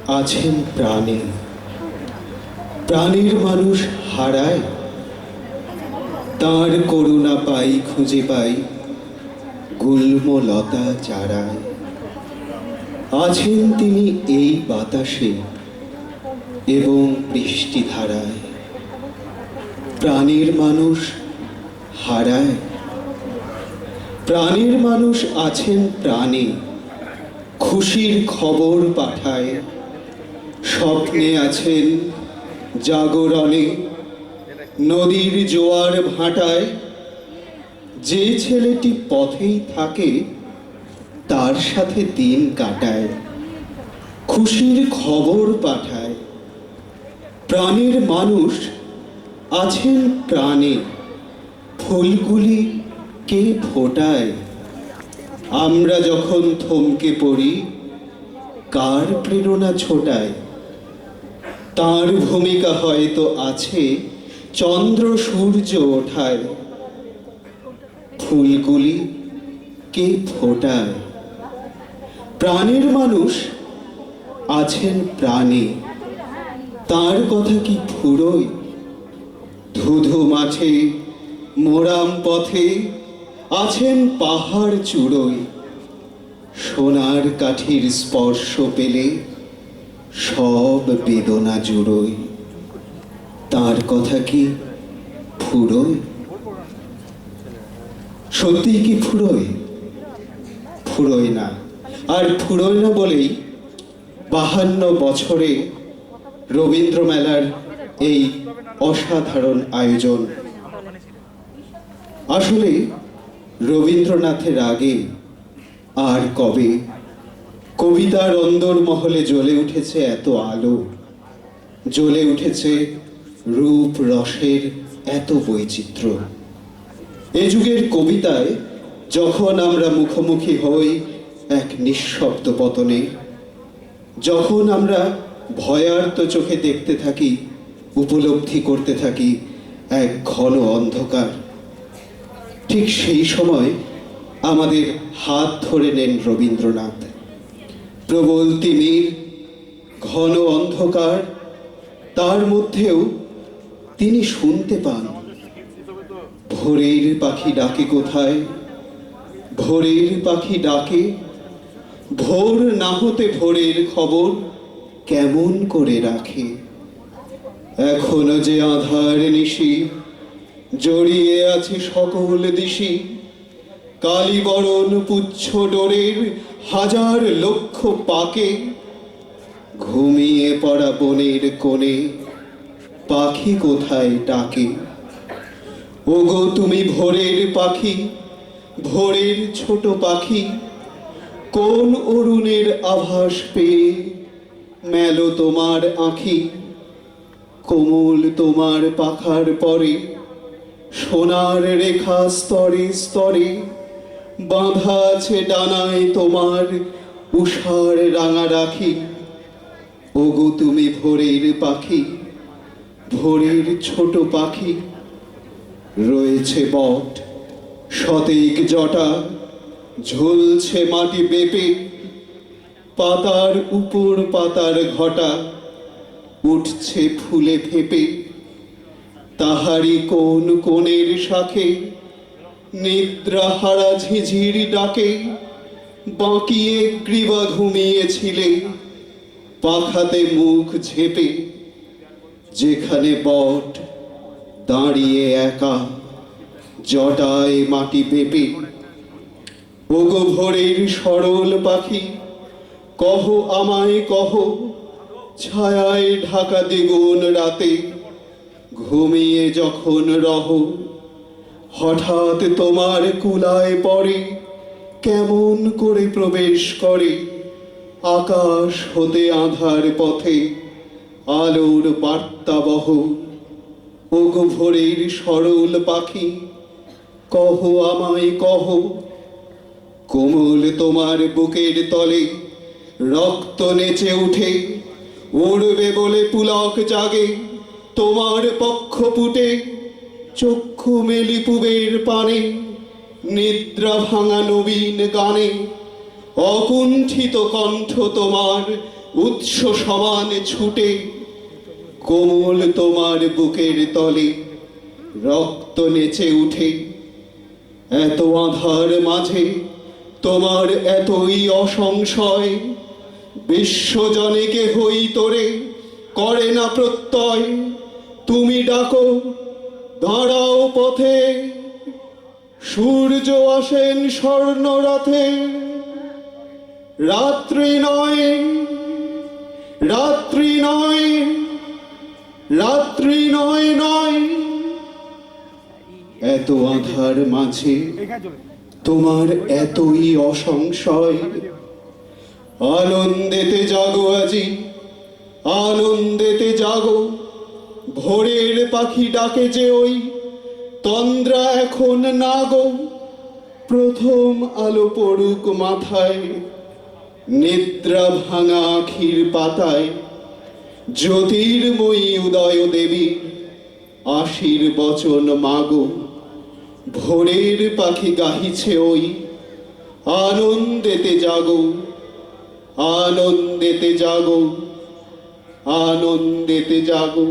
আছেন প্রাণে, প্রাণের মানুষ হারায়, তাঁর করুণা পাই খুঁজে পাই গুল্ম লতা চারায়। আছেন তিনি এই বাতাসে এবং বৃষ্টি ধারায়, প্রাণের মানুষ হারায়। প্রাণের মানুষ আছেন প্রাণে, খুশির খবর পাঠায়, স্বপ্নে আছেন জাগরণে, নদীর জোয়ার ভাটায়। যে ছেলেটি পথেই থাকে তার সাথে দিন কাটায়, খুশির খবর পাঠায়। প্রাণের মানুষ আছেন প্রাণে, ফুলগুলি কে ফোটায়। আমরা যখন থমকে পড়ি কার প্রেরণা ছোটায়। তার ভূমিকা হয়তো আছে চন্দ্র সূর্য ওঠায়, ফুলগুলি কে ফোটায়। প্রাণের মানুষ আছেন প্রাণে, তার কথা কি ফুরোয়। ধুধু মাঠে মোরাম পথে আছেন পাহাড় চূড়োয়, সোনার কাঠির স্পর্শ পেলে সব বেদনা জুড়োয়। তার কথা কি ফুরোয়? সত্যি কি ফুরোয়? ফুরোয় না। আর ফুরোয় না বলেই 52 বছরে রবীন্দ্র মেলার এই অসাধারণ আয়োজন। আসলে রবীন্দ্রনাথের আগে আর কবে কবিতার অন্দরমহলে জ্বলে উঠেছে এত আলো, জ্বলে উঠেছে রূপ রসের এত বৈচিত্র্য। এ যুগের কবিতায় যখন আমরা মুখোমুখি হই এক নিঃশব্দ পতনে, যখন আমরা ভয়ার্ত চোখে দেখতে থাকি, উপলব্ধি করতে থাকি এক ঘন অন্ধকার, ঠিক সেই সময় আমাদের হাত ধরে নেন রবীন্দ্রনাথ। প্রবল তিমির, ঘন অন্ধকার, তার মধ্যেও তিনি শুনতে পান ভোরের পাখি ডাকে কোথায়, ভোরের পাখি ডাকে। ভোর না হতে ভোরের খবর কেমন করে রাখে। এখনো যে আঁধার নিশি জড়িয়ে আছে সকল দিশি, কালীবরণ পুচ্ছ ডোরের হাজার লক্ষ পাকে। ঘুমিয়ে পড়া বনের কোণে পাখি কোথায় ডাকে। ওগো তুমি ভোরের পাখি, ভোরের ছোট পাখি, কোন অরুণের আভাস পেয়ে মেলো তোমার আঁখি। কোমল তোমার পাখার পরে সোনার রেখা স্তরে স্তরে, বাঁধা আছে ডানায় তোমার উষার রাঙা রাখি। ওগো তুমি ভোরের পাখি, ভোরের ছোট পাখি। রয়েছে বট শতেক জটা, ঝুলছে মাটি বেপে, পাতার উপর পাতার ঘটা উঠছে ফুলে ফেপে। তাহারি কোন কোণের শাখে নিদ্রাহারা ঝিঝির ডাকে। বাঁকিয়ে গ্রীবা ঘুমিয়েছিলে পাখাতে মুখ ঝেপে। যেখানে বট দাঁড়িয়ে একা জটায় মাটি পেপে। ওগো ভোরের সরল পাখি, কহ আমায় কহ, ছায়ায় ঢাকা দ্বিগুণ রাতে ঘুমিয়ে যখন রহ। হঠাৎ তোমার কুলায় পড়ে কেমন করে প্রবেশ করে আকাশ হতে আঁধার পথে আলোর বার্তাবহ। ওগো ভোরের সরল পাখি, কহ আমায় কহ। কোমল তোমার বুকের তলে রক্ত নেচে উঠে, উড়বে বলে পুলক জাগে তোমার পক্ষপুটে। চক্ষু মেলি পুবের পানে, নিদ্রা ভাঙা নবীন গানে। অকুণ্ঠিত কণ্ঠ তোমার উৎস সমান ছুটে কোমল তোমার বুকের তলে রক্ত নেচে উঠে। এত আঁধার মাঝে তোমার এতই অসংশয়, বিশ্বজনে কেহই তোরে করে না প্রত্যয়। তুমি ডাকো দাঁড়াও পথে, সূর্য আসেন স্বর্ণরথে। রাত্রি নয়, রাত্রি নয়, রাত্রি নয় নয়। এত আঁধার মাঝে তোমার এতই অসংশয়। আনন্দেতে জাগো আজি, আনন্দেতে জাগো। ভোরের পাখি ডাকে যে ওই তন্দ্রা এখন না গো। প্রথম আলো পড়ুক মাথায়, নিদ্রা ভাঙা আখির পাতায়। জ্যোতির্ময়ী উদয় দেবী আশীর্বচন মাগো। ভোরের পাখি গাহিছে ওই আনন্দেতে জাগো, আনন্দেতে জাগো, আনন্দেতে জাগো।